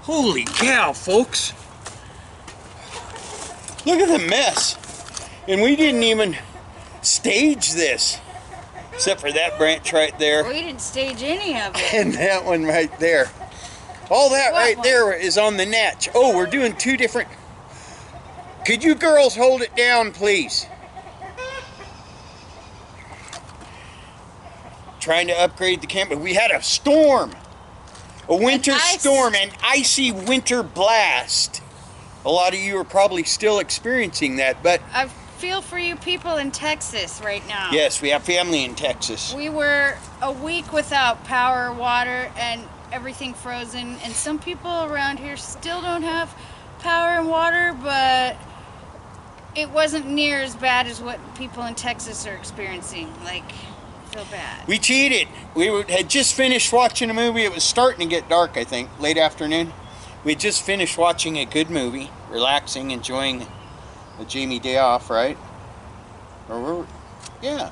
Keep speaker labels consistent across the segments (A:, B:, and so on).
A: Holy cow, folks. Look at the mess. And we didn't even stage this. Except for that branch right there.
B: We didn't stage any of it.
A: And that one right there. All that right there is on the natch. Oh, we're doing two different... Could you girls hold it down, please? Trying to upgrade the camper. We had a storm. A winter storm, an icy winter blast. A lot of you are probably still experiencing that, but...
B: I feel for you people in Texas right now.
A: Yes, we have family in Texas.
B: We were a week without power, water, and everything frozen, and some people around here still don't have power and water, but it wasn't near as bad as what people in Texas are experiencing. Like, I feel bad.
A: We cheated. Had just finished watching a movie. It was starting to get dark, I think, late afternoon. We had just finished watching a good movie, relaxing, enjoying a Jamie day off, right? Yeah.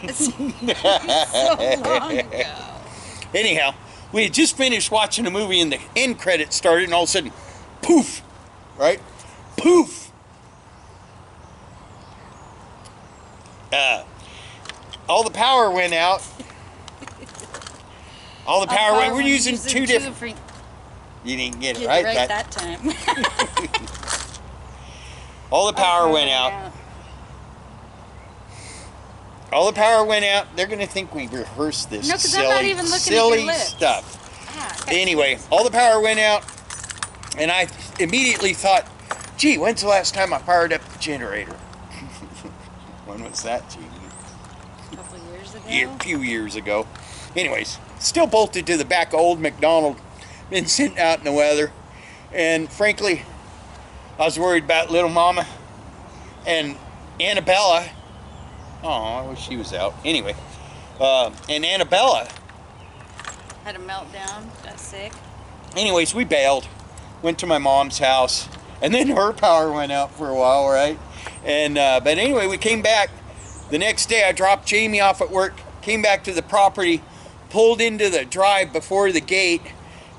B: It's so long ago.
A: Anyhow, we had just finished watching a movie and the end credits started, and all of a sudden, poof, right? Poof. All the power went out. All the power went. We're using two different. You didn't get it right
B: that time.
A: All the power went out. All the power went out. They're going to think we rehearsed this silly stuff. Anyway, all the power went out, and I immediately thought, gee, when's the last time I fired up the generator? When was that, Gene?
B: A couple years ago?
A: Yeah, a few years ago. Anyways, still bolted to the back of old McDonald. Been sitting out in the weather. And frankly, I was worried about little mama and Annabella. Oh, I wish she was out. Anyway, and Annabella
B: had a meltdown, got sick.
A: Anyways, we bailed, went to my mom's house, and then her power went out for a while, right? And but anyway, we came back. The next day, I dropped Jamie off at work, came back to the property, pulled into the drive before the gate,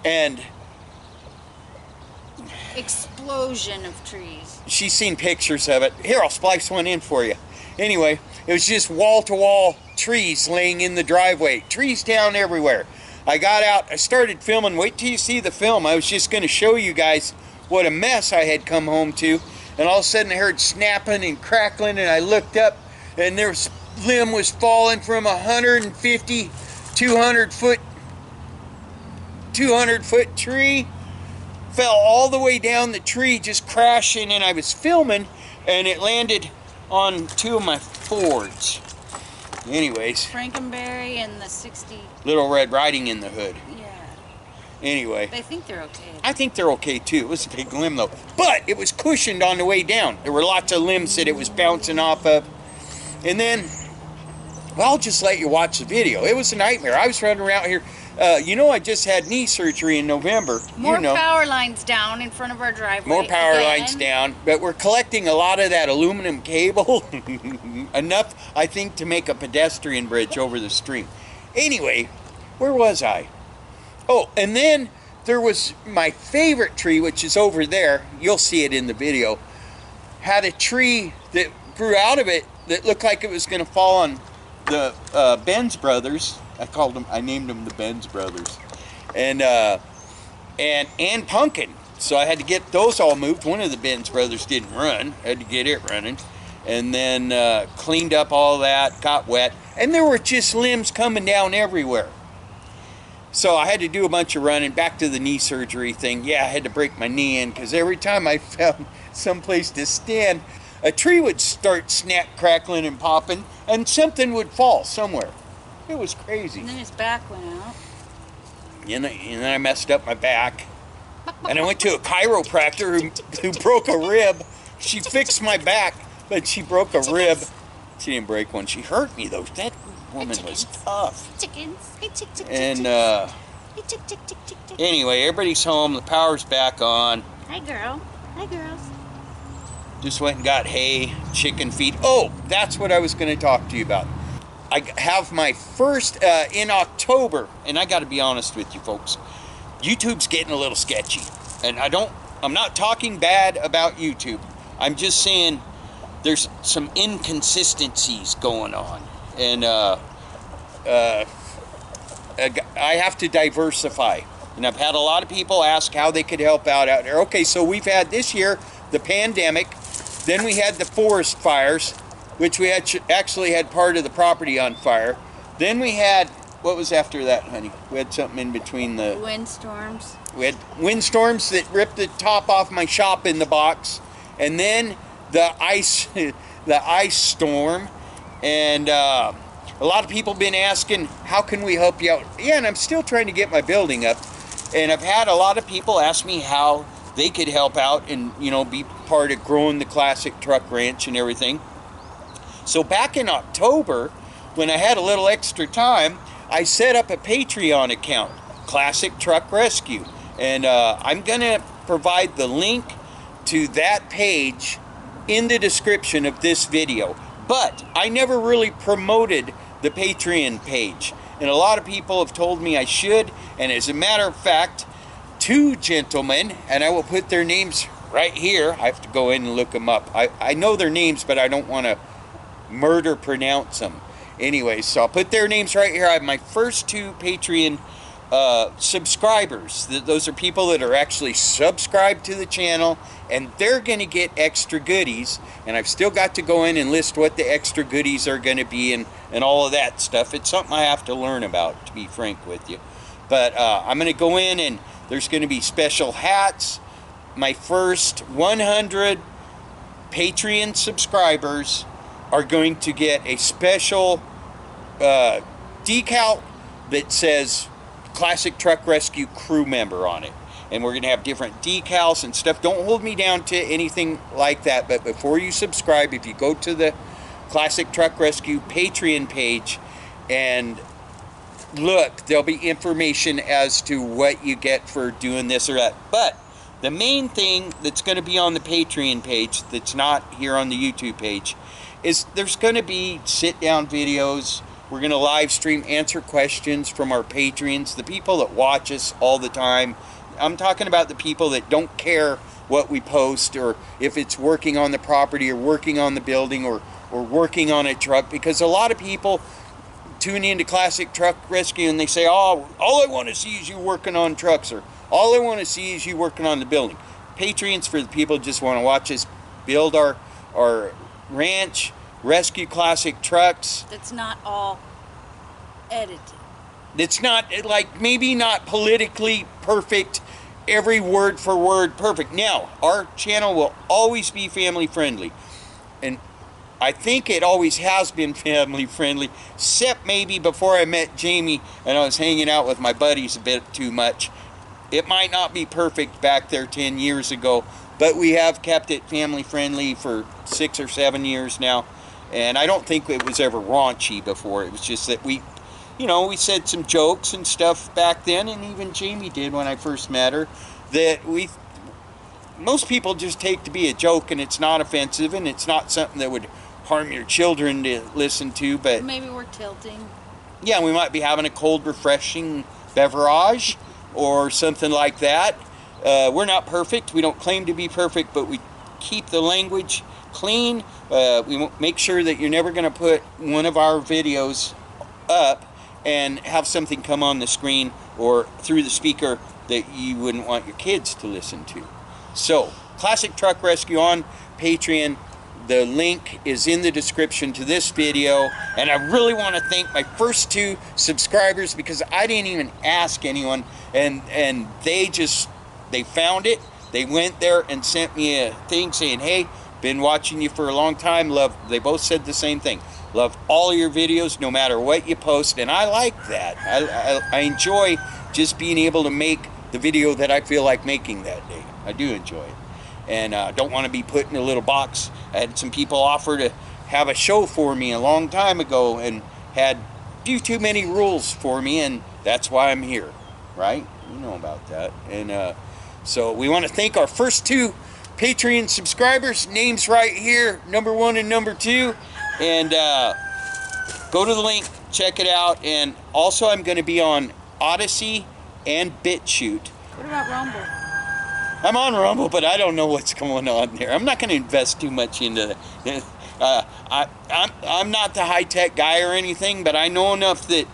A: and
B: explosion of trees.
A: She's seen pictures of it. Here, I'll splice one in for you. Anyway, it was just wall-to-wall trees laying in the driveway. Trees down everywhere. I got out, I started filming. Wait till you see the film. I was just going to show you guys what a mess I had come home to. And all of a sudden I heard snapping and crackling, and I looked up, and their limb was falling from 150, 200 foot tree. Fell all the way down the tree, just crashing, and I was filming, and it landed on two of my Fords. Anyways.
B: Frankenberry and the 60.
A: Little Red Riding in the hood.
B: Yeah.
A: Anyway.
B: They think they're okay.
A: I think they're okay too. It was a big limb though. But it was cushioned on the way down. There were lots of limbs that it was bouncing off of. And then, well, I'll just let you watch the video. It was a nightmare. I was running around here. You know, I just had knee surgery in November.
B: More power lines down in front of our driveway.
A: More power lines down, but we're collecting a lot of that aluminum cable. Enough, I think, to make a pedestrian bridge over the stream. Anyway, where was I? Oh, and then there was my favorite tree, which is over there. You'll see it in the video. Had a tree that grew out of it that looked like it was going to fall on the Benz brothers. I named them the Benz brothers, and Pumpkin. So I had to get those all moved. One of the Benz brothers didn't run. I had to get it running, and then cleaned up all that, got wet, and there were just limbs coming down everywhere. So I had to do a bunch of running. Back to the knee surgery thing. Yeah, I had to break my knee in because every time I found someplace to stand, a tree would start snap, crackling, and popping, and something would fall somewhere. It was crazy.
B: And then his back went out.
A: And then I messed up my back. And I went to a chiropractor who broke a rib. She fixed my back, but she broke a rib. She didn't break one. She hurt me, though. That woman was tough. And anyway, everybody's home. The power's back on.
B: Hi, girl. Hi, girls.
A: Just went and got hay, chicken feed. Oh, that's what I was going to talk to you about. I have my first in October, and I got to be honest with you folks. YouTube's getting a little sketchy. And I'm not talking bad about YouTube. I'm just saying there's some inconsistencies going on. And I have to diversify. And I've had a lot of people ask how they could help out there. Okay, so we've had this year the pandemic. Then we had the forest fires, which we actually had part of the property on fire. Then we had, what was after that, honey? We had something in between the...
B: Windstorms.
A: We had windstorms that ripped the top off my shop in the box. And then the ice, the ice storm. And a lot of people have been asking, how can we help you out? Yeah, and I'm still trying to get my building up. And I've had a lot of people ask me how they could help out and, you know, be part of growing the Classic Truck Ranch and everything. So back in October, when I had a little extra time, I set up a Patreon account, Classic Truck Rescue. And I'm going to provide the link to that page in the description of this video. But I never really promoted the Patreon page. And a lot of people have told me I should. And as a matter of fact, 2 gentlemen, and I will put their names right here. I have to go in and look them up. I know their names, but I don't want to murder pronounce them. Anyway, so I'll put their names right here. I have my first 2 Patreon subscribers. Those are people that are actually subscribed to the channel, and they're going to get extra goodies. And I've still got to go in and list what the extra goodies are going to be and all of that stuff. It's something I have to learn about, to be frank with you. But I'm going to go in, and there's going to be special hats. My first 100 Patreon subscribers are going to get a special decal that says Classic Truck Rescue crew member on it. And we're going to have different decals and stuff. Don't hold me down to anything like that. But before you subscribe, if you go to the Classic Truck Rescue Patreon page and look, there'll be information as to what you get for doing this or that. But the main thing that's going to be on the Patreon page that's not here on the YouTube page is there's going to be sit-down videos. We're going to live stream, answer questions from our Patreons, the people that watch us all the time. I'm talking about the people that don't care what we post, or if it's working on the property or working on the building or working on a truck, because a lot of people tune into Classic Truck Rescue and they say, oh, all I want to see is you working on trucks, or all I want to see is you working on the building. Patreons for the people who just want to watch us build our ranch, rescue classic trucks.
B: That's not all edited.
A: It's not, like, maybe not politically perfect, every word for word perfect. Now, our channel will always be family friendly. And I think it always has been family friendly, except maybe before I met Jamie and I was hanging out with my buddies a bit too much. It might not be perfect back there 10 years ago, but we have kept it family friendly for 6 or 7 years now. And I don't think it was ever raunchy before. It was just that we said some jokes and stuff back then, and even Jamie did when I first met her, that most people just take to be a joke, and it's not offensive, and it's not something that would harm your children to listen to. But
B: maybe we're tilting.
A: Yeah, we might be having a cold, refreshing beverage or something like that. We're not perfect. We don't claim to be perfect, but we keep the language clean. We make sure that you're never going to put one of our videos up and have something come on the screen or through the speaker that you wouldn't want your kids to listen to. So, Classic Truck Rescue on Patreon. The link is in the description to this video. And I really want to thank my first 2 subscribers, because I didn't even ask anyone, and they found it. They went there and sent me a thing saying, hey, been watching you for a long time. They both said the same thing. Love all your videos, no matter what you post. And I like that. I enjoy just being able to make the video that I feel like making that day. I do enjoy it. And don't want to be put in a little box. I had some people offer to have a show for me a long time ago and had too many rules for me, and that's why I'm here, right? You know about that. And so we want to thank our first 2 Patreon subscribers. Names right here, number 1 and number 2. And go to the link, check it out. And also I'm going to be on Odyssey and BitChute.
B: What about Rumble?
A: I'm on Rumble, but I don't know what's going on there. I'm not going to invest too much into it. I'm not the high-tech guy or anything, but I know enough that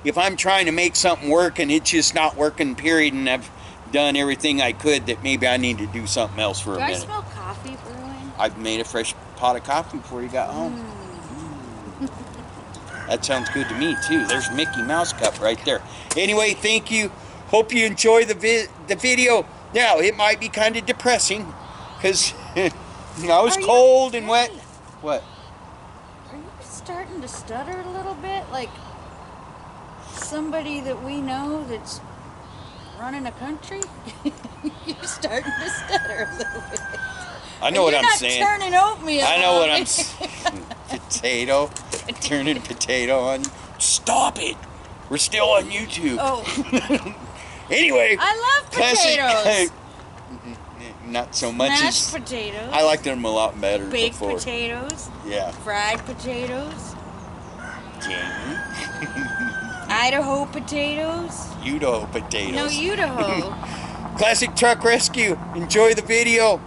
A: if I'm trying to make something work and it's just not working, period, and I've done everything I could, that maybe I need to do something else for a minute.
B: Do I smell coffee brewing?
A: I've made a fresh pot of coffee before you got home. That sounds good to me, too. There's Mickey Mouse cup right there. Anyway, thank you. Hope you enjoy the video. Now, it might be kind of depressing because I was cold and wet. What?
B: Are you starting to stutter a little bit? Like somebody that we know that's running a country? You're starting to stutter a little bit.
A: I know what I'm saying.
B: You're not turning oatmeal.
A: I know what I'm saying. Potato. Turning potato on. Stop it. We're still on YouTube.
B: Oh.
A: Anyway.
B: I love potatoes.
A: Not so much
B: Mashed
A: as
B: potatoes.
A: I liked them a lot better
B: Baked
A: before.
B: potatoes.
A: Yeah.
B: Fried potatoes.
A: Jamie.
B: Idaho potatoes.
A: Idaho potatoes.
B: No, Idaho.
A: Classic Truck Rescue. Enjoy the video.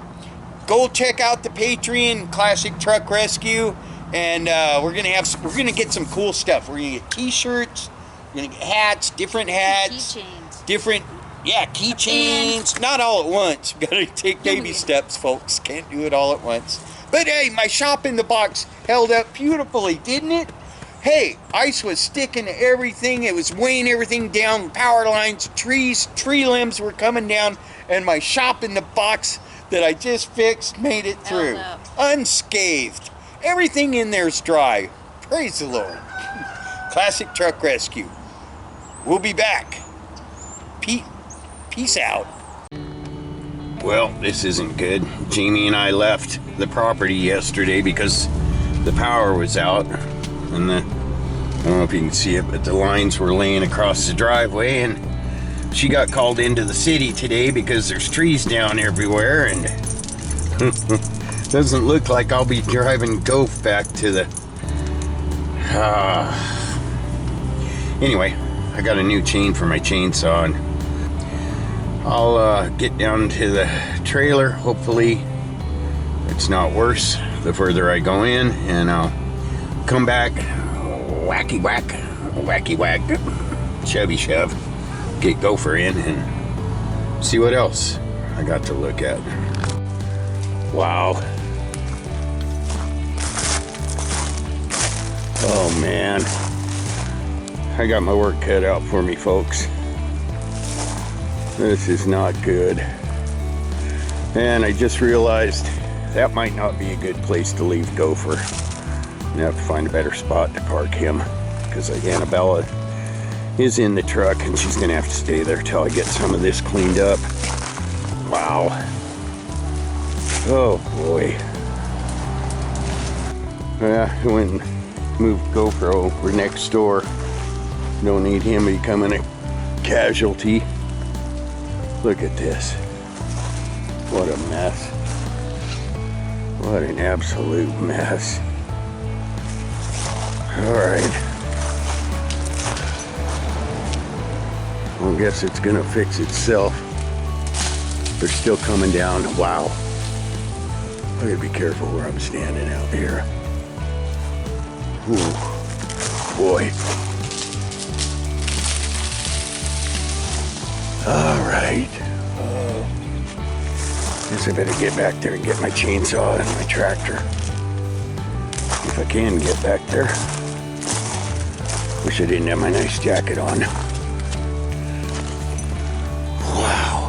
A: Go check out the Patreon, Classic Truck Rescue, and we're gonna get some cool stuff. We're gonna get T-shirts, we're gonna get hats, different hats,
B: Keychains.
A: different keychains. Not all at once. We gotta take baby steps, folks. Can't do it all at once. But hey, my shop in the box held up beautifully, didn't it? Hey, ice was sticking to everything. It was weighing everything down. Power lines, trees, tree limbs were coming down, and my shop in the box that I just fixed made it through unscathed. Everything in there's dry. Praise the Lord. Classic Truck Rescue. We'll be back. Peace out. Well, this isn't good. Jamie and I left the property yesterday because the power was out, and I don't know if you can see it, but the lines were laying across the driveway, and she got called into the city today because there's trees down everywhere, and doesn't look like I'll be driving Goof back to the... Anyway, I got a new chain for my chainsaw, and I'll get down to the trailer. Hopefully it's not worse the further I go in, and I'll come back, wacky whack, chubby shove, get Gopher in and see what else I got to look at. Wow. Oh man, I got my work cut out for me, folks. This is not good. And I just realized that might not be a good place to leave Gopher. I have to find a better spot to park him, because Annabella is in the truck and she's gonna have to stay there till I get some of this cleaned up. Wow. Oh boy. Yeah, I went and moved Gopher over next door. Don't need him becoming a casualty. Look at this. What a mess. What an absolute mess. Alright. I guess it's gonna fix itself. They're still coming down. Wow. I gotta be careful where I'm standing out here. Ooh, boy. Alright. Guess I better get back there and get my chainsaw and my tractor. If I can get back there. Wish I didn't have my nice jacket on. Wow.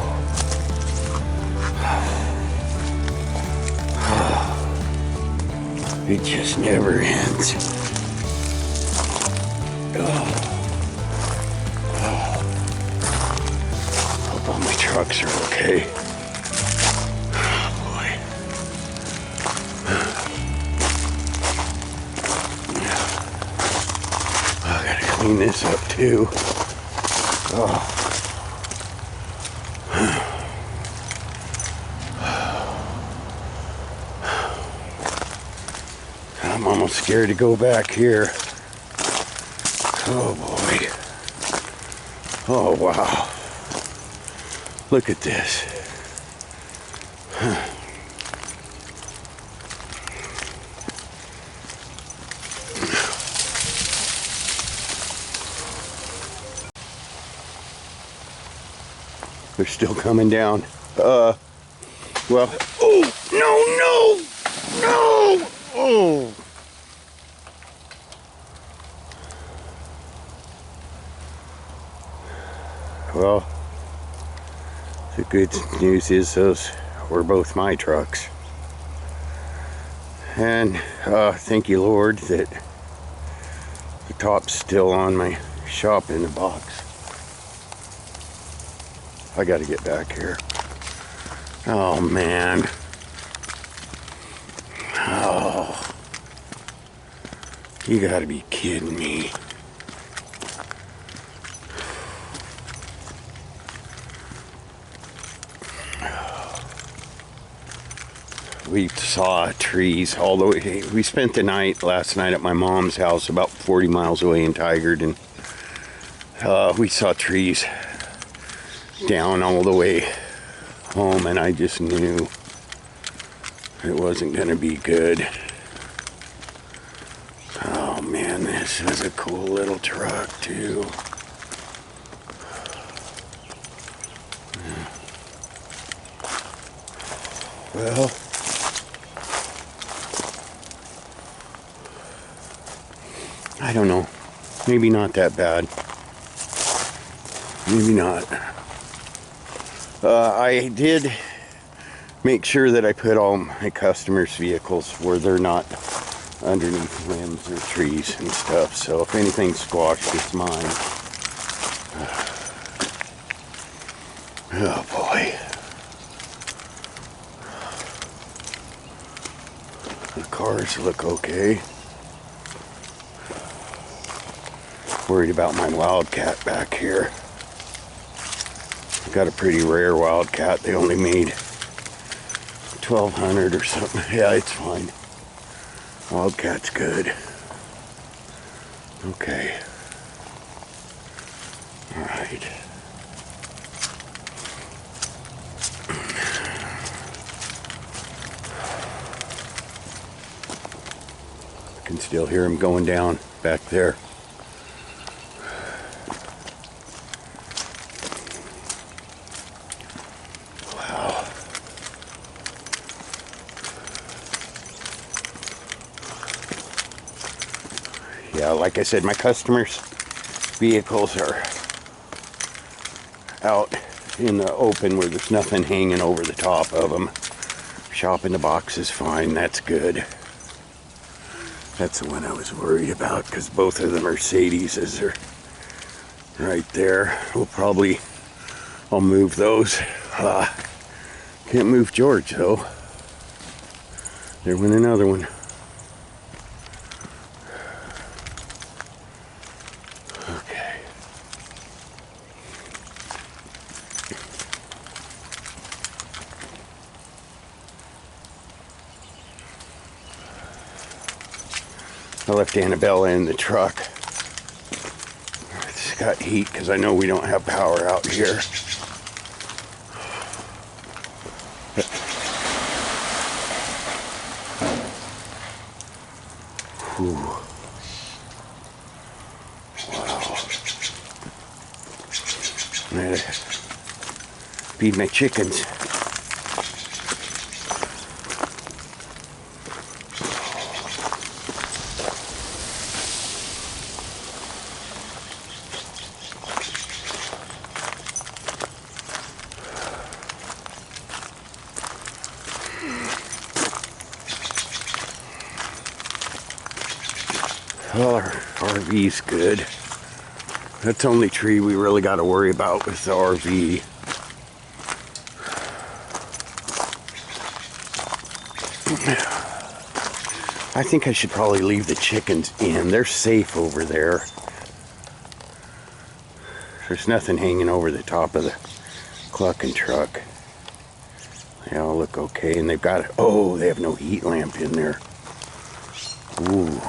A: It just never ends. Hope all my trucks are okay. Oh boy. I gotta clean this up too. Oh. I'm almost scared to go back here. Oh boy. Oh, wow. Look at this. They're still coming down. Well, oh, no, oh. Well, the good news is those were both my trucks. And thank you, Lord, that the top's still on my shop in the box. I gotta get back here. Oh, man. Oh. You gotta be kidding me. We saw trees all the way. We spent the night last night at my mom's house about 40 miles away in Tigard, and we saw trees down all the way home, and I just knew it wasn't going to be good. Oh man, this is a cool little truck too. Well, I don't know. Maybe not that bad. Maybe not. I did make sure that I put all my customers' vehicles where they're not underneath limbs or trees and stuff. So if anything's squashed, it's mine. Oh boy. The cars look okay. Worried about my wildcat back here. Got a pretty rare wildcat. They only made 1,200 or something. Yeah, it's fine. Wildcat's good. Okay. All right. I can still hear him going down back there. Yeah, like I said, my customers' vehicles are out in the open where there's nothing hanging over the top of them. Shop in the box is fine, that's good. That's the one I was worried about, because both of the Mercedeses are right there. I'll move those. Can't move George though. There went another one. I left Annabella in the truck. It's got heat because I know we don't have power out here. Whew. Wow. I gotta feed my chickens. Well, our RV's good. That's the only tree we really got to worry about with the RV. I think I should probably leave the chickens in. They're safe over there. There's nothing hanging over the top of the clucking truck. They all look okay, and they've got, oh, they have no heat lamp in there. Ooh.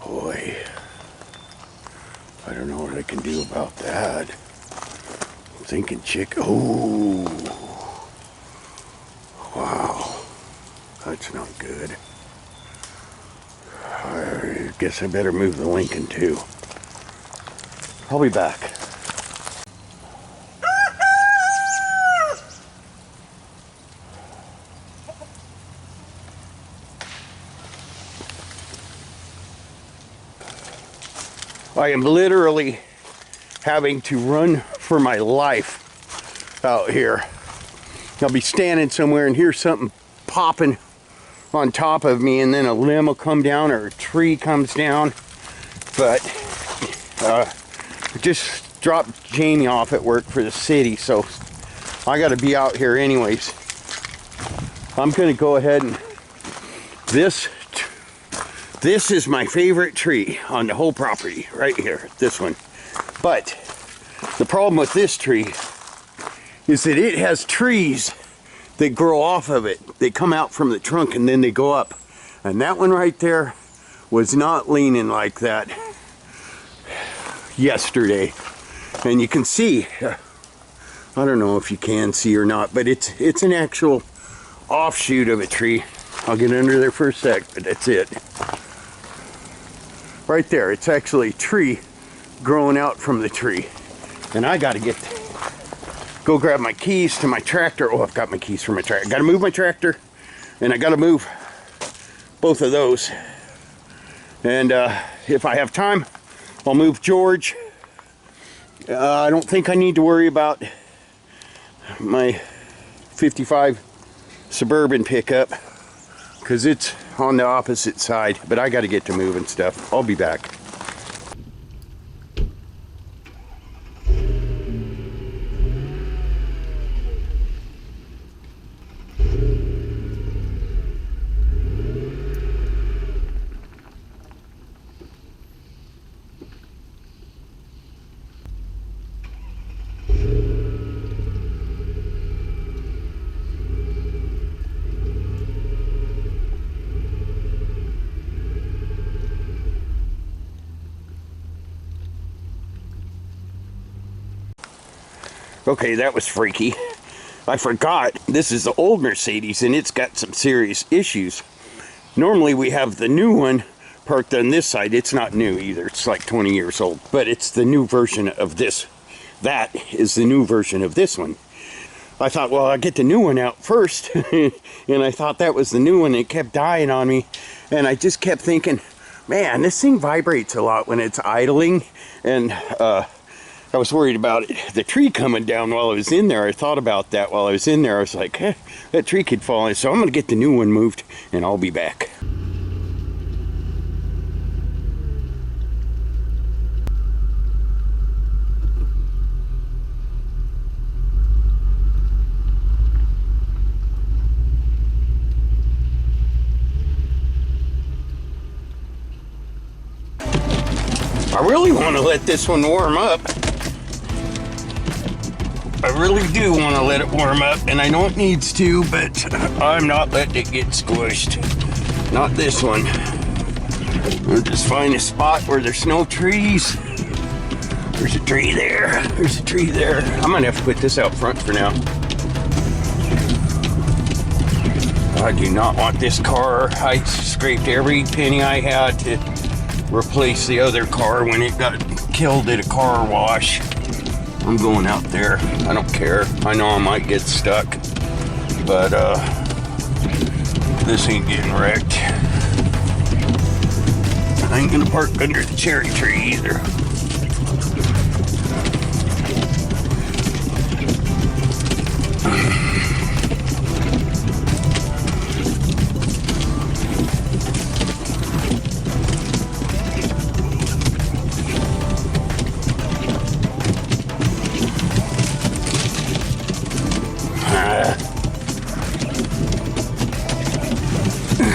A: Boy. I don't know what I can do about that. I'm thinking oh, wow, that's not good. I guess I better move the Lincoln too. I'll be back. I am literally having to run for my life out here. I'll be standing somewhere and hear something popping on top of me, and then a limb will come down or a tree comes down. But I just dropped Jamie off at work for the city, so I got to be out here anyways. I'm going to go ahead and this is my favorite tree on the whole property, right here, this one. But the problem with this tree is that it has trees that grow off of it. They come out from the trunk and then they go up. And that one right there was not leaning like that yesterday. And you can see, I don't know if you can see or not, but it's an actual offshoot of a tree. I'll get under there for a sec, but that's it. Right there, it's actually a tree growing out from the tree. And I gotta go grab my keys to my tractor. Oh, I've got my keys for my tractor. I gotta move my tractor, and I gotta move both of those. And if I have time, I'll move George. I don't think I need to worry about my 55 Suburban pickup, because it's on the opposite side, but I got to get to moving stuff. I'll be back. Okay, that was freaky. I forgot, this is the old Mercedes and it's got some serious issues. Normally we have the new one parked on this side. It's not new either, it's like 20 years old, but it's the new version of this. That is the new version of this one. I thought, well, I'll get the new one out first. And I thought that was the new one. It kept dying on me. And I just kept thinking, man, this thing vibrates a lot when it's idling. And I was worried about the tree coming down while I was in there. I thought about that while I was in there. I was like, that tree could fall in. So I'm going to get the new one moved and I'll be back. I really want to let this one warm up. I really do want to let it warm up, and I know it needs to, but I'm not letting it get squished. Not this one. I'll just find a spot where there's no trees. There's a tree there. There's a tree there. I'm going to have to put this out front for now. I do not want this car. I scraped every penny I had to replace the other car when it got killed at a car wash. I'm going out there. I don't care. I know I might get stuck, but this ain't getting wrecked. I ain't gonna park under the cherry tree either.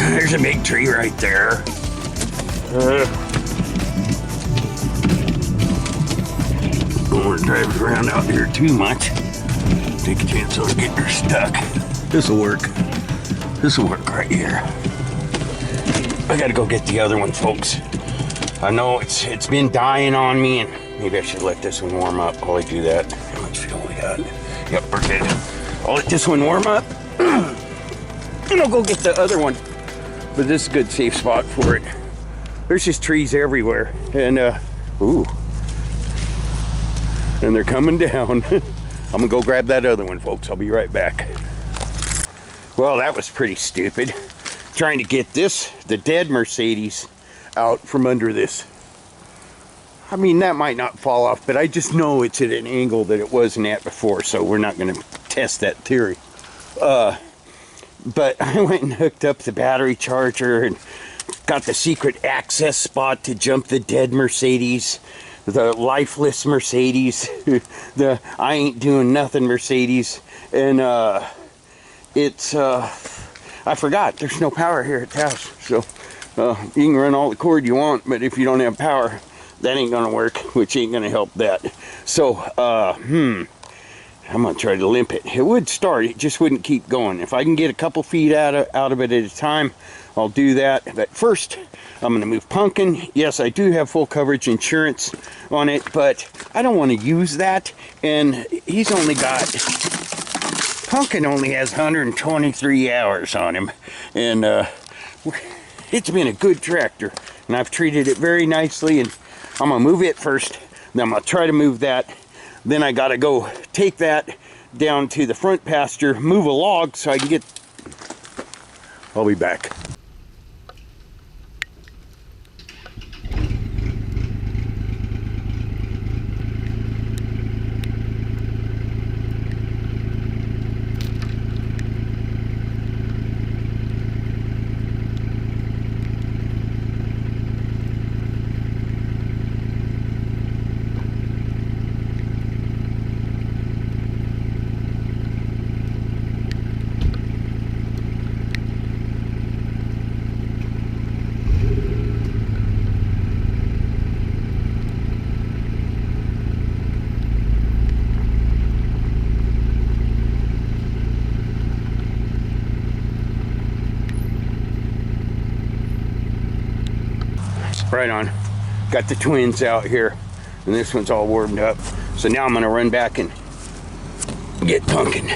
A: There's a big tree right there. Don't want to drive it around out here too much. Take a chance on getting her stuck. This'll work. This'll work right here. I gotta go get the other one, folks. I know it's been dying on me, and maybe I should let this one warm up while I do that. How much fuel we got? Yep, we're good. I'll let this one warm up, and I'll go get the other one. But this is a good safe spot for it. There's just trees everywhere, and ooh, and they're coming down. I'm gonna go grab that other one, folks. I'll be right back. Well, that was pretty stupid. Trying to get the dead Mercedes, out from under this. I mean, that might not fall off, but I just know it's at an angle that it wasn't at before, so we're not going to test that theory. But I went and hooked up the battery charger and got the secret access spot to jump the dead Mercedes, the lifeless Mercedes, the I ain't doing nothing Mercedes, and I forgot there's no power here at the house, so you can run all the cord you want, but if you don't have power, that ain't gonna work, which ain't gonna help that. So I'm gonna try to limp it. It would start, it just wouldn't keep going. If I can get a couple feet out of it at a time, I'll do that. But first, I'm gonna move Pumpkin. Yes, I do have full coverage insurance on it, but I don't want to use that, and he's only got, Pumpkin only has 123 hours on him, and it's been a good tractor, and I've treated it very nicely, and I'm gonna move it first, then I'm gonna try to move that, then I gotta go take that down to the front pasture, move a log so I can get, I'll be back. Right on. Got the twins out here, and this one's all warmed up. So now I'm gonna run back and get Pumpkin.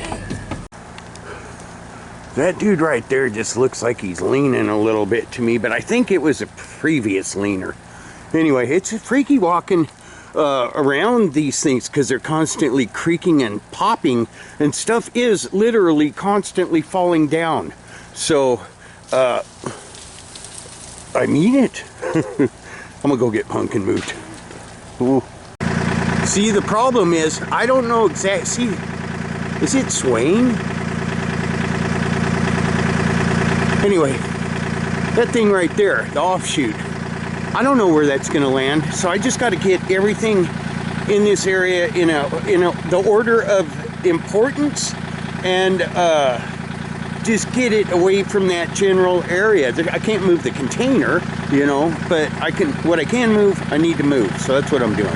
A: That dude right there just looks like he's leaning a little bit to me, but I think it was a previous leaner. Anyway, it's freaky walking around these things because they're constantly creaking and popping, and stuff is literally constantly falling down. So I mean it. I'm gonna go get Pumpkin moved. Ooh. See, the problem is I don't know exactly. See, is it swaying? Anyway, that thing right there, the offshoot, I don't know where that's gonna land. So I just got to get everything in this area in the order of importance, and just get it away from that general area. I can't move the container, you know, but I can, what I can move, I need to move. So that's what I'm doing.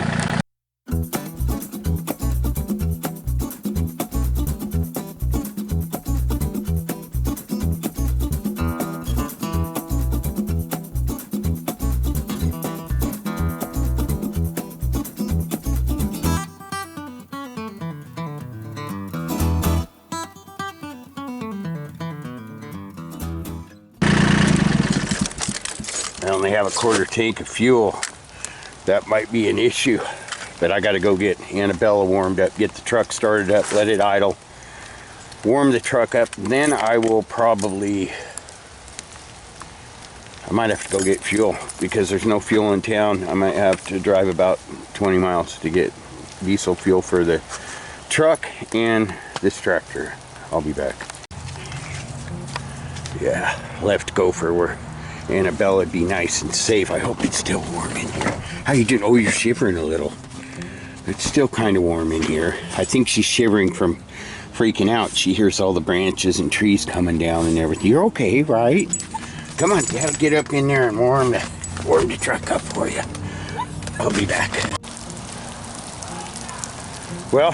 A: I only have a quarter tank of fuel. That might be an issue, but I gotta go get Annabella warmed up, get the truck started up, let it idle, warm the truck up, and then I will probably, I might have to go get fuel because there's no fuel in town. I might have to drive about 20 miles to get diesel fuel for the truck and this tractor. I'll be back. Yeah, left Gopher where Annabella would be nice and safe. I hope it's still warm in here. How you doing? Oh, you're shivering a little. It's still kind of warm in here. I think she's shivering from freaking out. She hears all the branches and trees coming down and everything. You're okay, right? Come on, gotta get up in there and warm the truck up for you. I'll be back. Well,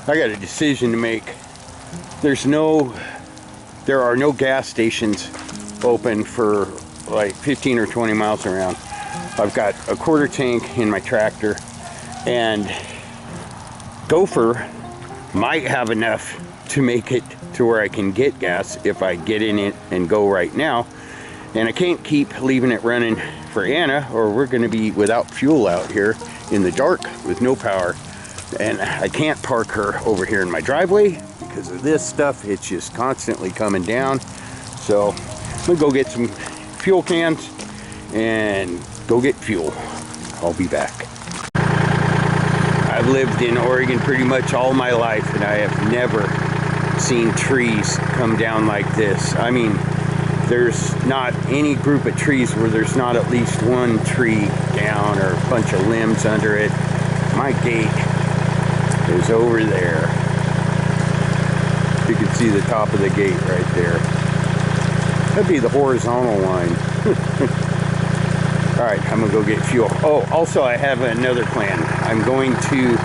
A: I got a decision to make. There are no gas stations open for like 15 or 20 miles around. I've got a quarter tank in my tractor, and Gopher might have enough to make it to where I can get gas if I get in it and go right now. And I can't keep leaving it running for Anna, or we're going to be without fuel out here in the dark with no power. And I can't park her over here in my driveway because of this stuff. It's just constantly coming down. So I'm going to go get some fuel cans and go get fuel. I'll be back. I've lived in Oregon pretty much all my life, and I have never seen trees come down like this. I mean, there's not any group of trees where there's not at least one tree down or a bunch of limbs under it. My gate is over there. You can see the top of the gate right there. That'd be the horizontal line. All right, I'm gonna go get fuel. Oh, also I have another plan. I'm going to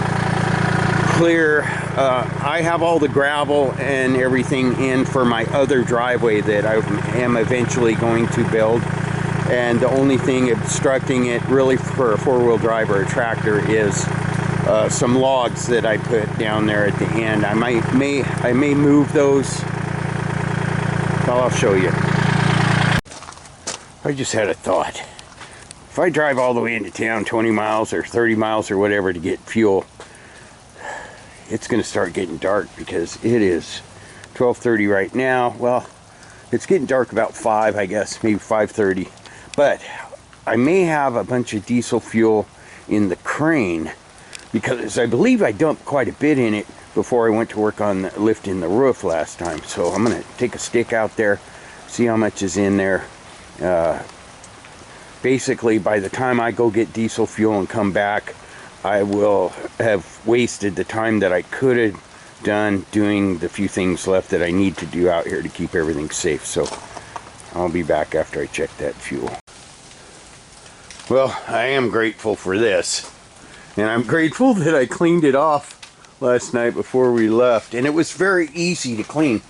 A: clear, I have all the gravel and everything in for my other driveway that I am eventually going to build. And the only thing obstructing it really for a four-wheel drive or a tractor is some logs that I put down there at the end. I may move those. Well, I'll show you. I just had a thought. If I drive all the way into town 20 miles or 30 miles or whatever to get fuel, it's going to start getting dark because it is 12:30 right now. Well, it's getting dark about 5, I guess, maybe 5:30. But I may have a bunch of diesel fuel in the crane because I believe I dumped quite a bit in it before I went to work on lifting the roof last time. So I'm going to take a stick out there, see how much is in there. Basically, by the time I go get diesel fuel and come back, I will have wasted the time that I could have done doing the few things left that I need to do out here to keep everything safe. So I'll be back after I check that fuel. Well, I am grateful for this. And I'm grateful that I cleaned it off last night before we left. And it was very easy to clean.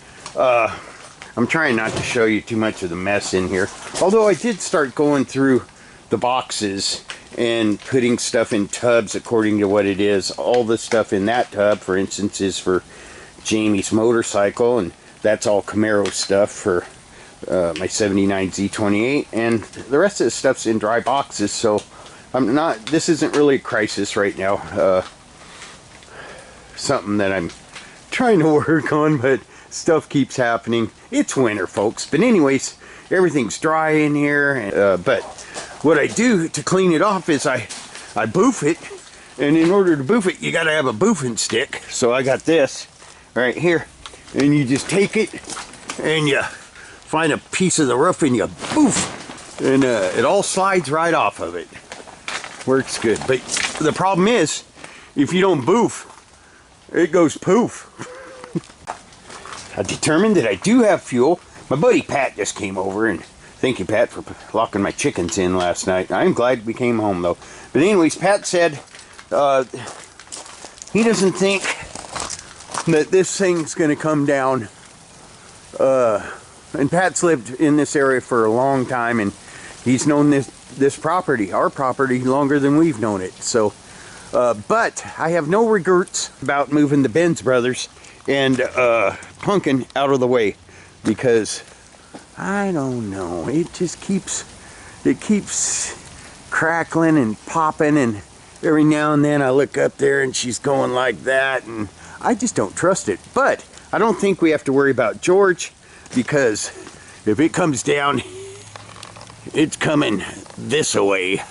A: I'm trying not to show you too much of the mess in here. Although I did start going through the boxes and putting stuff in tubs according to what it is. All the stuff in that tub, for instance, is for Jamie's motorcycle, and that's all Camaro stuff for my 79 Z28, and the rest of the stuff's in dry boxes. So this isn't really a crisis right now. Something that I'm trying to work on, but stuff keeps happening. It's winter, folks. But anyways, everything's dry in here. But what I do to clean it off is I boof it. And in order to boof it, you got to have a boofing stick. So I got this right here. And you just take it and you find a piece of the roof and you boof. And it all slides right off of it. Works good. But the problem is, if you don't boof, it goes poof. I determined that I do have fuel. My buddy Pat just came over, and thank you, Pat, for locking my chickens in last night. I'm glad we came home, though. But anyways, Pat said he doesn't think that this thing's going to come down. And Pat's lived in this area for a long time, and he's known this property, our property, longer than we've known it. So, but I have no regrets about moving the Benz brothers and Pumpkin out of the way, because I don't know, it keeps crackling and popping, and every now and then I look up there and she's going like that, and I just don't trust it. But I don't think we have to worry about George, because if it comes down, it's coming this way,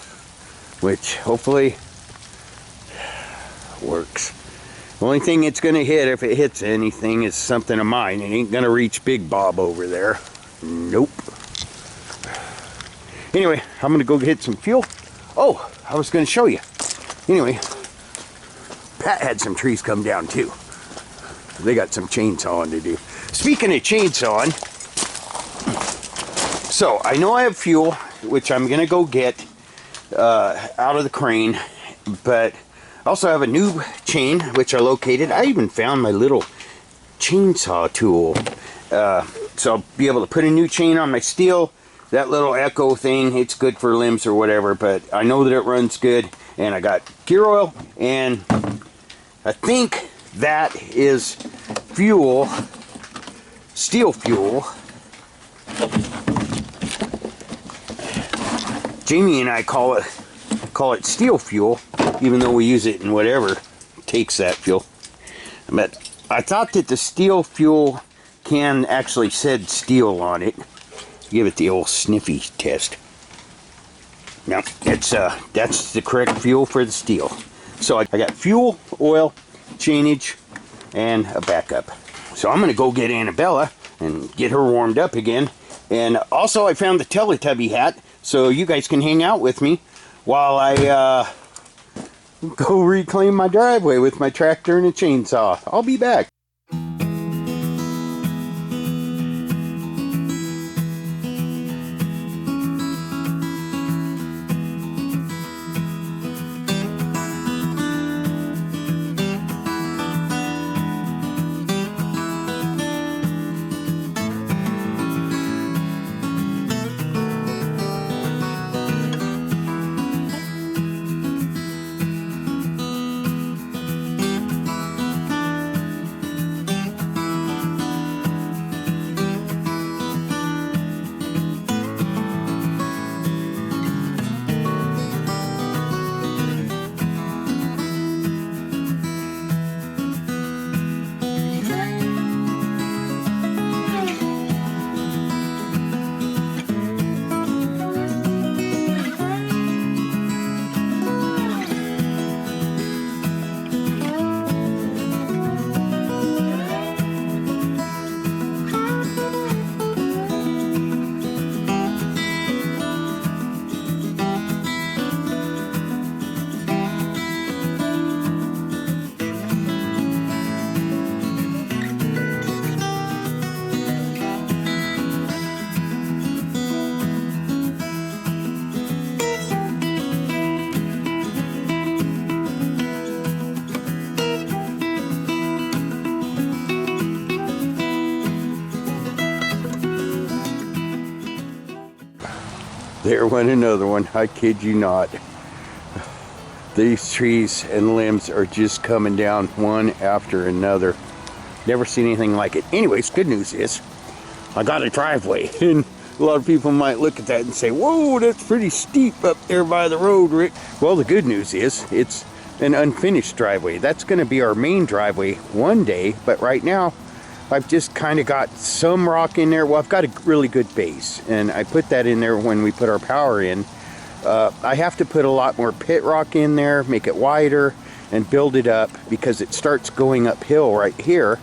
A: which hopefully works. The only thing it's going to hit, if it hits anything, is something of mine. It ain't going to reach Big Bob over there. Nope. Anyway, I'm going to go get some fuel. Oh, I was going to show you. Anyway, Pat had some trees come down too. They got some chainsawing to do. Speaking of chainsawing, so I know I have fuel, which I'm going to go get out of the crane, but I also have a new chain, which I located. I even found my little chainsaw tool. So I'll be able to put a new chain on my steel, that little echo thing, it's good for limbs or whatever, but I know that it runs good. And I got gear oil, and I think that is fuel, steel fuel. Jamie and I call it steel fuel, even though we use it in whatever takes that fuel. But I thought that the steel fuel can actually said steel on it. Give it the old sniffy test. Now it's that's the correct fuel for the steel. So I got fuel, oil, chainage, and a backup. So I'm gonna go get Annabella and get her warmed up again. And also I found the Teletubby hat, so you guys can hang out with me while I go reclaim my driveway with my tractor and a chainsaw. I'll be back. There went another one, I kid you not. These trees and limbs are just coming down one after another. Never seen anything like it. Anyways, good news is, I got a driveway. And a lot of people might look at that and say, whoa, that's pretty steep up there by the road, Rick. Well, the good news is, it's an unfinished driveway. That's gonna be our main driveway one day, but right now, I've just kind of got some rock in there. Well, I've got a really good base, and I put that in there when we put our power in. I have to put a lot more pit rock in there, make it wider, and build it up because it starts going uphill right here.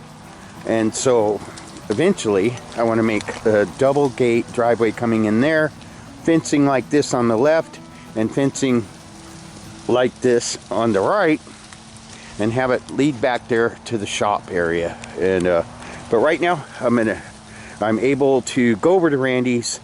A: And so eventually I want to make a double gate driveway coming in there, fencing like this on the left, and fencing like this on the right, and have it lead back there to the shop area. And but right now, I'm able to go over to Randy's,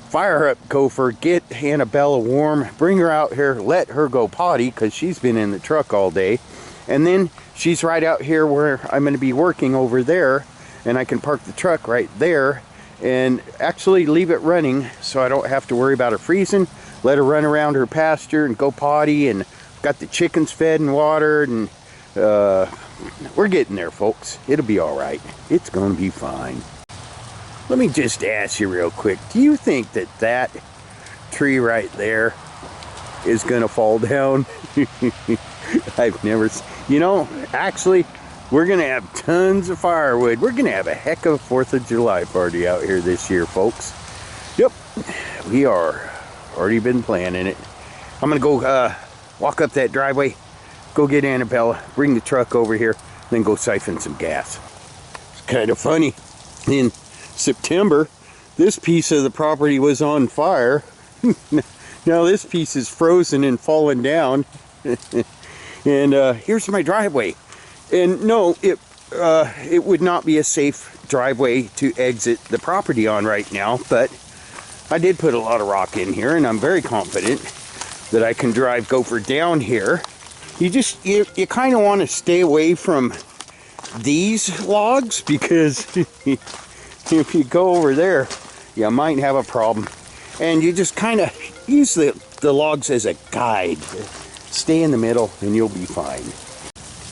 A: fire up Gopher, get Annabella warm, bring her out here, let her go potty because she's been in the truck all day. And then she's right out here where I'm going to be working over there, and I can park the truck right there and actually leave it running so I don't have to worry about her freezing. Let her run around her pasture and go potty, and got the chickens fed and watered, and we're getting there, folks. It'll be all right. It's going to be fine. Let me just ask you real quick. Do you think that that tree right there is going to fall down? I've never... You know, actually, we're going to have tons of firewood. We're going to have a heck of a 4th of July party out here this year, folks. Yep, we are. Already been planning it. I'm going to go walk up that driveway, go get Annabella, bring the truck over here, then go siphon some gas. It's kind of funny. In September, this piece of the property was on fire. Now this piece is frozen and fallen down. And here's my driveway. And no, it would not be a safe driveway to exit the property on right now, but I did put a lot of rock in here, and I'm very confident that I can drive Gopher down here. You kind of want to stay away from these logs, because if you go over there, you might have a problem. And you just kind of use the logs as a guide. Stay in the middle and you'll be fine.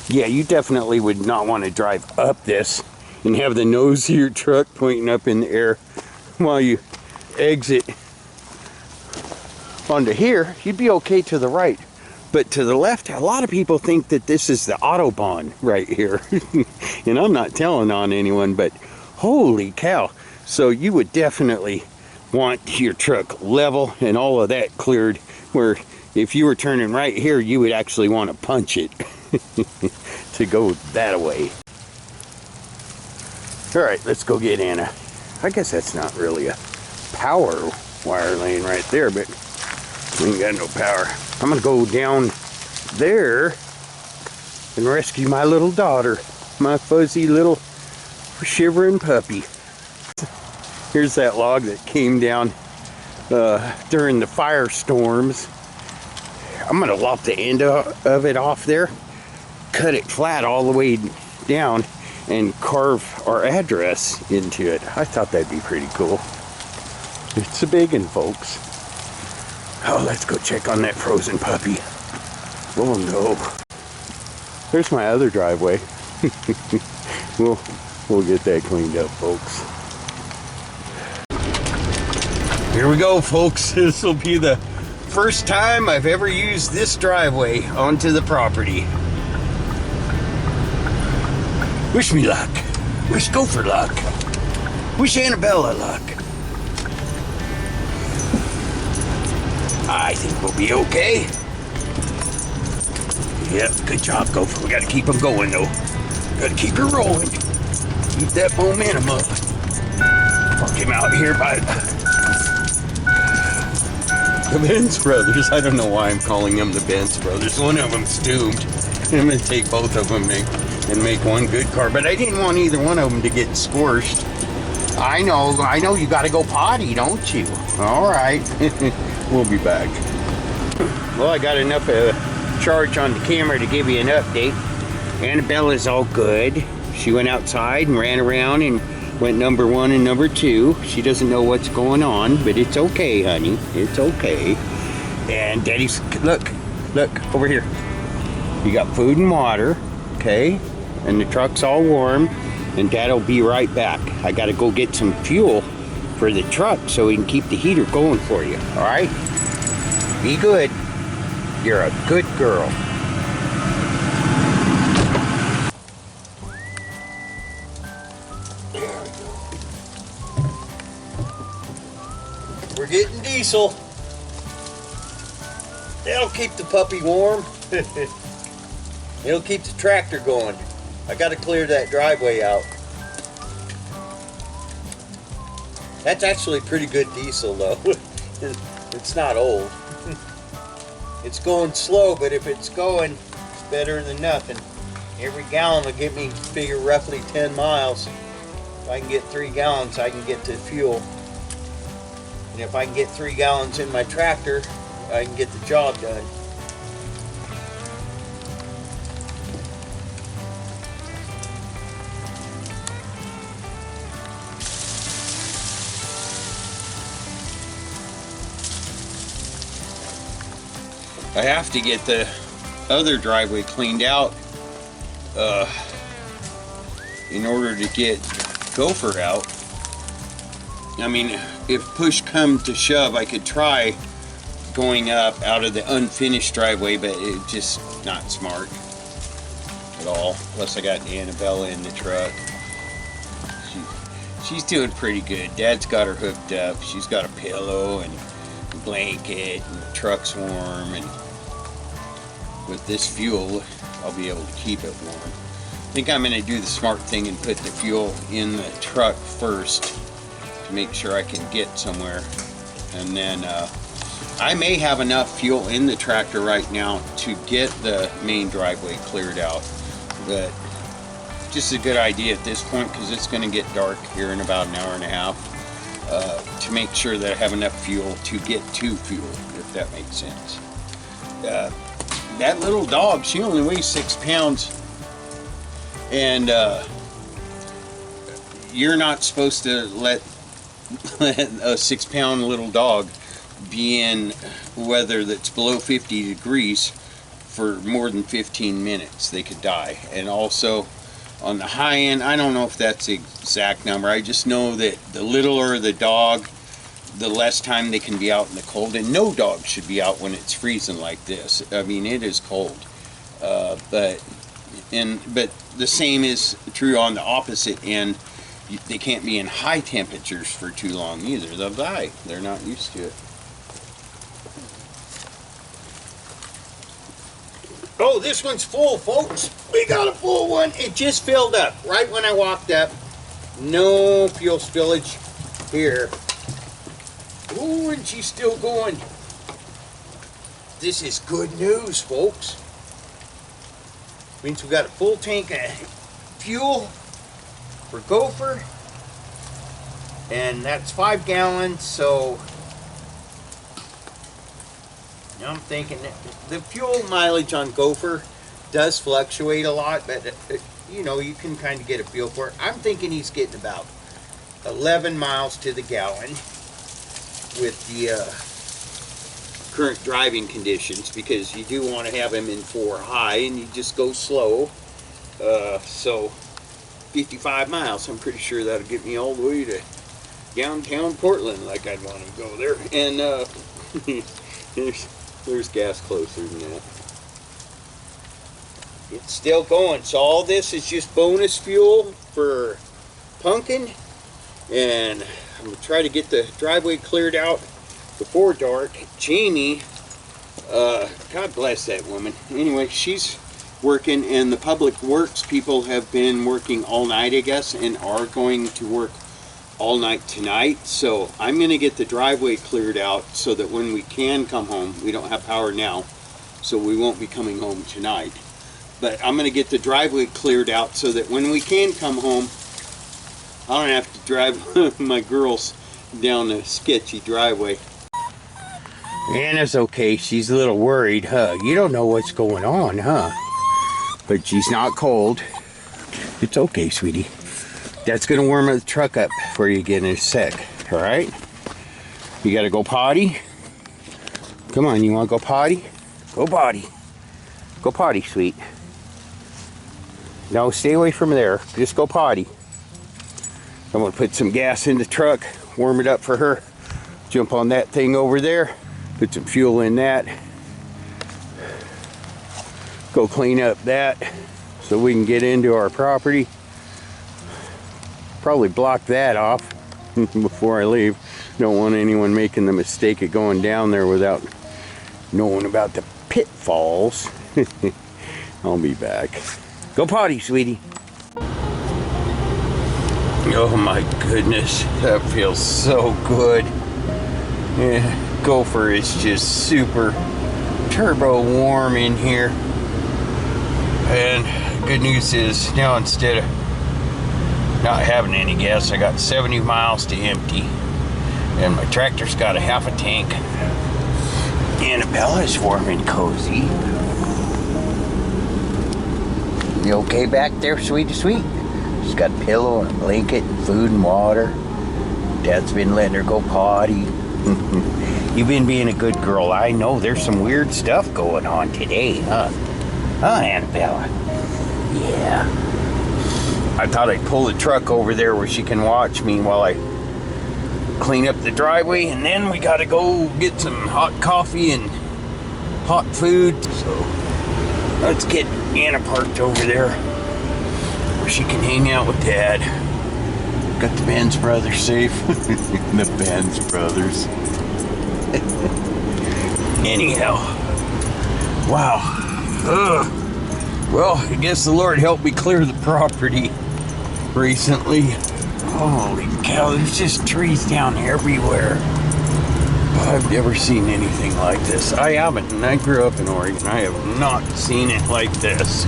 A: Yeah, you definitely would not want to drive up this and have the nose of your truck pointing up in the air while you exit onto here. You'd be okay to the right. But to the left, a lot of people think that this is the Autobahn right here. And I'm not telling on anyone, but holy cow. So you would definitely want your truck level and all of that cleared, where if you were turning right here, you would actually want to punch it to go that way. All right, let's go get Anna. I guess that's not really a power wire laying right there, but we ain't got no power. I'm gonna go down there and rescue my little daughter, my fuzzy little shivering puppy. Here's that log that came down during the firestorms. I'm gonna lop the end of it off there, cut it flat all the way down, and carve our address into it. I thought that'd be pretty cool. It's a big one, folks. Oh, let's go check on that frozen puppy. Oh no. There's my other driveway. We'll get that cleaned up, folks. Here we go, folks. This will be the first time I've ever used this driveway onto the property. Wish me luck. Wish Gopher luck. Wish Annabella luck. I think we'll be okay. Yep, good job, Gopher. We gotta keep them going, though. Gotta keep her rolling. Keep that momentum up. Park him out here by the Benz brothers. I don't know why I'm calling them the Benz brothers. One of them's doomed. I'm gonna take both of them and make one good car. But I didn't want either one of them to get scorched. I know you gotta go potty, don't you? All right. We'll be back. Well, I got enough charge on the camera to give you an update. Annabella's all good. She went outside and ran around and went number 1 and number 2. She doesn't know what's going on, but it's okay, honey. It's okay. And Daddy's, look over here. You got food and water, okay? And the truck's all warm, and Dad'll be right back. I gotta go get some fuel for the truck so we can keep the heater going for you, all right? Be good. You're a good girl. There we go. We're getting diesel. That'll keep the puppy warm. It'll keep the tractor going. I gotta clear that driveway out. That's actually pretty good diesel though. It's not old. It's going slow, but if it's going, it's better than nothing. Every gallon will get me, figure, roughly 10 miles. If I can get 3 gallons, I can get to fuel. And if I can get 3 gallons in my tractor, I can get the job done. I have to get the other driveway cleaned out in order to get Gopher out. I mean, if push come to shove, I could try going up out of the unfinished driveway, but it's just not smart at all. Plus I got Annabella in the truck. She's doing pretty good. Dad's got her hooked up. She's got a pillow and a blanket, and the truck's warm, and with this fuel, I'll be able to keep it warm. I think I'm going to do the smart thing and put the fuel in the truck first to make sure I can get somewhere. And then I may have enough fuel in the tractor right now to get the main driveway cleared out. But just a good idea at this point, because it's going to get dark here in about an hour and a half, to make sure that I have enough fuel to get to fuel, if that makes sense. That little dog, she only weighs 6 pounds, and you're not supposed to let a 6-pound little dog be in weather that's below 50 degrees for more than 15 minutes. They could die. And also on the high end, I don't know if that's the exact number. I just know that the littler the dog, the less time they can be out in the cold. And no dog should be out when it's freezing like this. I mean, it is cold. But the same is true on the opposite end. They can't be in high temperatures for too long either. They'll die. They're not used to it. Oh, this one's full, folks. We got a full one. It just filled up right when I walked up. No fuel spillage here. Ooh, and she's still going. This is good news, folks. Means we got a full tank of fuel for Gopher, and that's 5 gallons. So I'm thinking that the fuel mileage on Gopher does fluctuate a lot, but you know, you can kind of get a feel for it. I'm thinking he's getting about 11 miles to the gallon with the current driving conditions, because you do want to have him in 4 high and you just go slow. So 55 miles, I'm pretty sure that'll get me all the way to downtown Portland, like I'd want to go there. And there's gas closer than that. It's still going. So all this is just bonus fuel for Pumpkin, and I'm gonna try to get the driveway cleared out before dark. Jamie, God bless that woman. Anyway, she's working, and the public works people have been working all night, I guess, and are going to work all night tonight. So I'm going to get the driveway cleared out so that when we can come home, we don't have power now, so we won't be coming home tonight. But I'm going to get the driveway cleared out so that when we can come home, I don't have to drive my girls down the sketchy driveway. Anna's okay. She's a little worried, huh? You don't know what's going on, huh? But she's not cold. It's okay, sweetie. That's gonna warm the truck up for you again in a sec, all right? You gotta go potty? Come on, you wanna go potty? Go potty. Go potty, sweet. No, stay away from there. Just go potty. I'm gonna put some gas in the truck, warm it up for her. Jump on that thing over there. Put some fuel in that. Go clean up that so we can get into our property. Probably block that off before I leave. Don't want anyone making the mistake of going down there without knowing about the pitfalls. I'll be back. Go potty, sweetie. Oh my goodness, that feels so good. Yeah. Gopher is just super turbo warm in here. And good news is now, instead of not having any gas, I got 70 miles to empty, and my tractor's got a half a tank. Annabella's warm and cozy. You okay back there, sweetie sweet? She's got a pillow and a blanket and food and water. Dad's been letting her go potty. You've been being a good girl. I know there's some weird stuff going on today, huh? Huh, Annabella? Yeah. I thought I'd pull the truck over there where she can watch me while I clean up the driveway, and then we gotta go get some hot coffee and hot food. So let's get Anna parked over there where she can hang out with Dad. Got the Benz brothers safe. The Benz brothers. Anyhow, wow. Well, I guess the Lord helped me clear the property recently. Holy cow, there's just trees down everywhere. I've never seen anything like this. I haven't, and I grew up in Oregon. I have not seen it like this.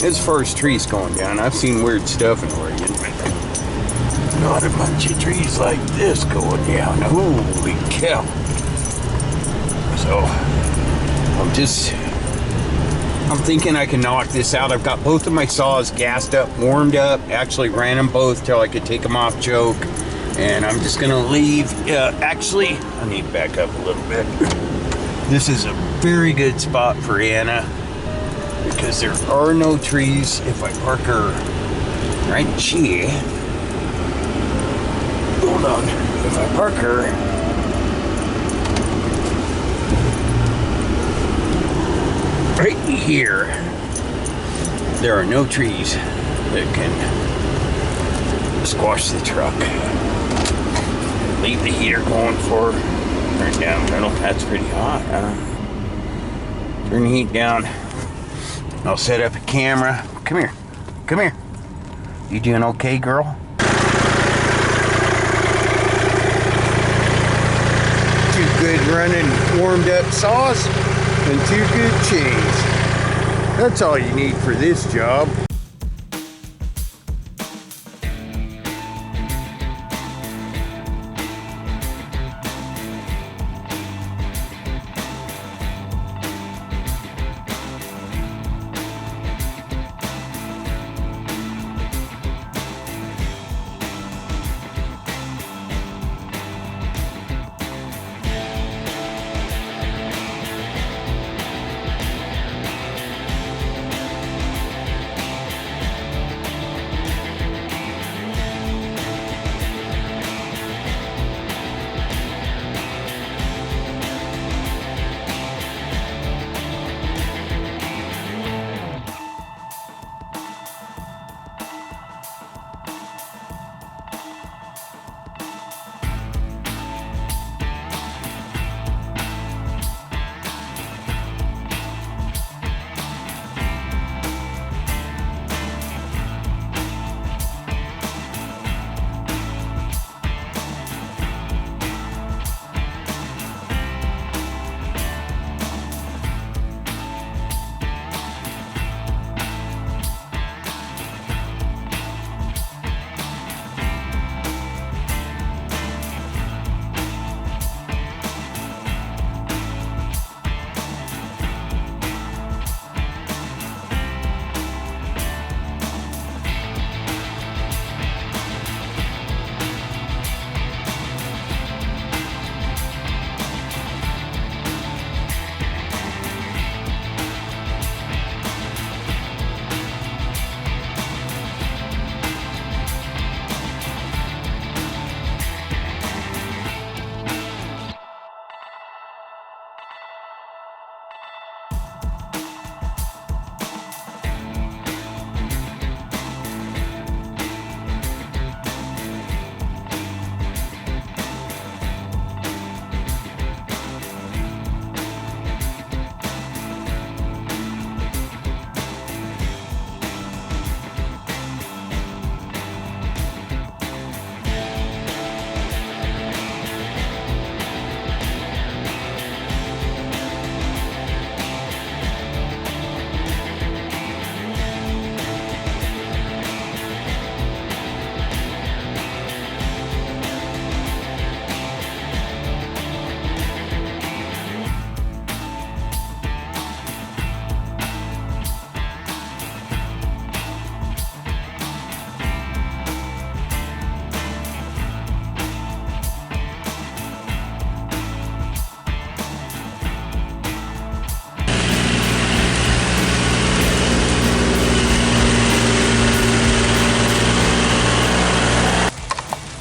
A: As far as trees going down, I've seen weird stuff in Oregon, but not a bunch of trees like this going down. Holy cow. So, I'm thinking I can knock this out. I've got both of my saws gassed up, warmed up. Actually ran them both till I could take them off choke. And I'm just gonna leave, actually, I need to back up a little bit. This is a very good spot for Anna because there are no trees. If I park her right here, hold on, if I park her right here, there are no trees that can squash the truck. Leave the heater going for right down the middle. That's pretty hot, huh? Turn the heat down. I'll set up a camera. Come here. Come here. You doing okay, girl? Two good running warmed up saws and two good chains. That's all you need for this job.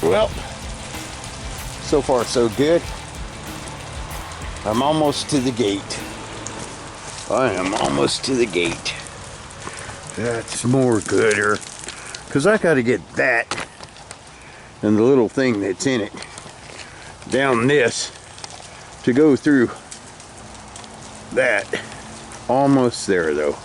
A: Well, so far so good. I'm almost to the gate. I am almost to the gate. That's more gooder, because I got to get that and the little thing that's in it down this to go through that. Almost there though.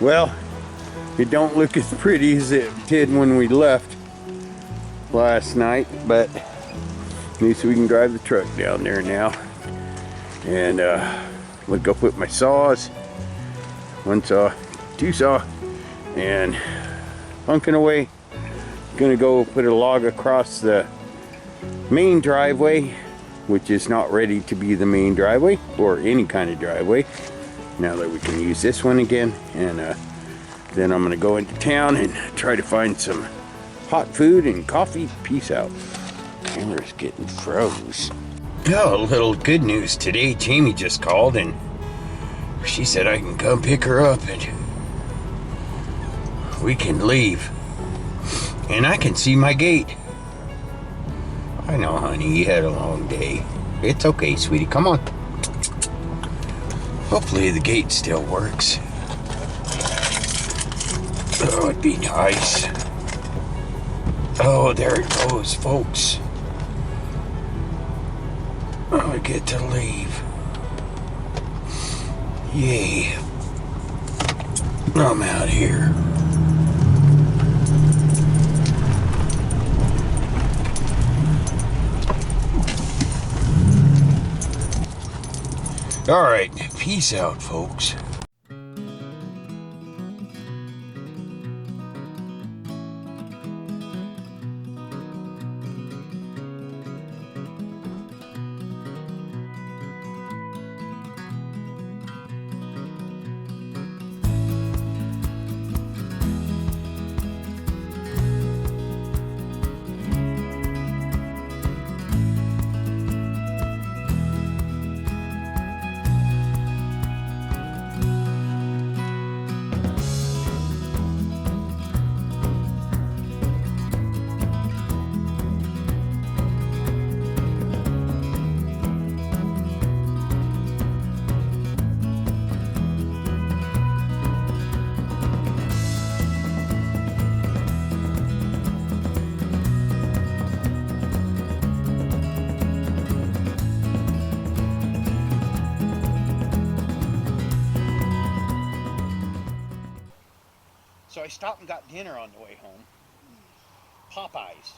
A: Well, it don't look as pretty as it did when we left last night, but at least we can drive the truck down there now. And look, go put my saws, one saw, two saw, and hunking away. Gonna go put a log across the main driveway, which is not ready to be the main driveway or any kind of driveway, now that we can use this one again. And then I'm gonna go into town and try to find some hot food and coffee. Peace out. Camera's getting froze. Oh, a little good news today. Jamie just called and she said I can come pick her up and we can leave. And I can see my gate. I know, honey, you had a long day. It's okay, sweetie, come on. Hopefully the gate still works. Oh, it'd be nice. Oh, there it goes, folks. I get to leave. Yay. I'm out here. All right, peace out, folks. So I stopped and got dinner on the way home. Popeyes.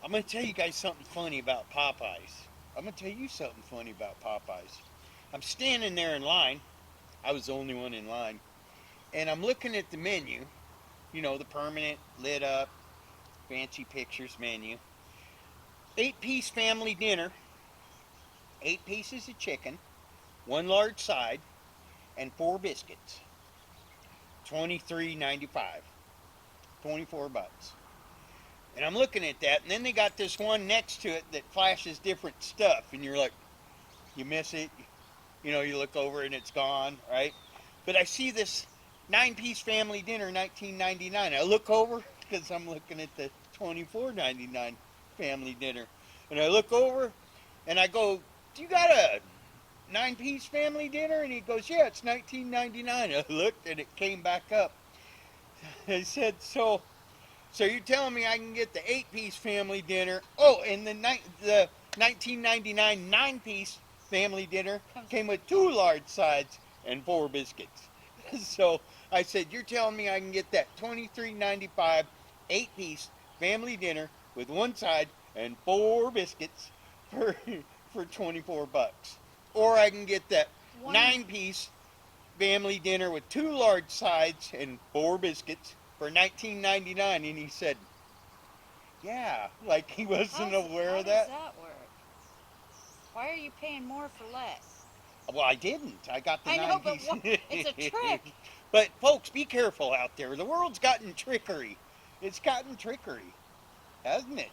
A: I'm going to tell you guys something funny about Popeyes. I'm going to tell you something funny about Popeyes. I'm standing there in line. I was the only one in line. And I'm looking at the menu. You know, the permanent, lit up, fancy pictures menu. 8-piece family dinner. 8 pieces of chicken. 1 large side. And 4 biscuits. $23.95, 24 bucks. And I'm looking at that, and then they got this one next to it that flashes different stuff, and you're like, you miss it, you know, you look over and it's gone, right? But I see this 9-piece family dinner, $19.99. I look over because I'm looking at the $24.99 family dinner, and I look over and I go, do you got a 9-piece family dinner? And he goes, yeah, it's $19.99. I looked and it came back up. I said, so you're telling me I can get the 8-piece family dinner? Oh, and the $19.99 9-piece family dinner came with 2 large sides and 4 biscuits. So I said, you're telling me I can get that $23.95 8-piece family dinner with 1 side and 4 biscuits for 24 bucks. Or I can get that 9-piece family dinner with 2 large sides and 4 biscuits for $19.99. And he said, yeah, like he wasn't aware of that.
B: How does that work? Why are you paying more for less?
A: Well, I didn't. I got the 9-piece.
B: But it's a trick.
A: But folks, be careful out there. The world's gotten trickery. It's gotten trickery, hasn't it?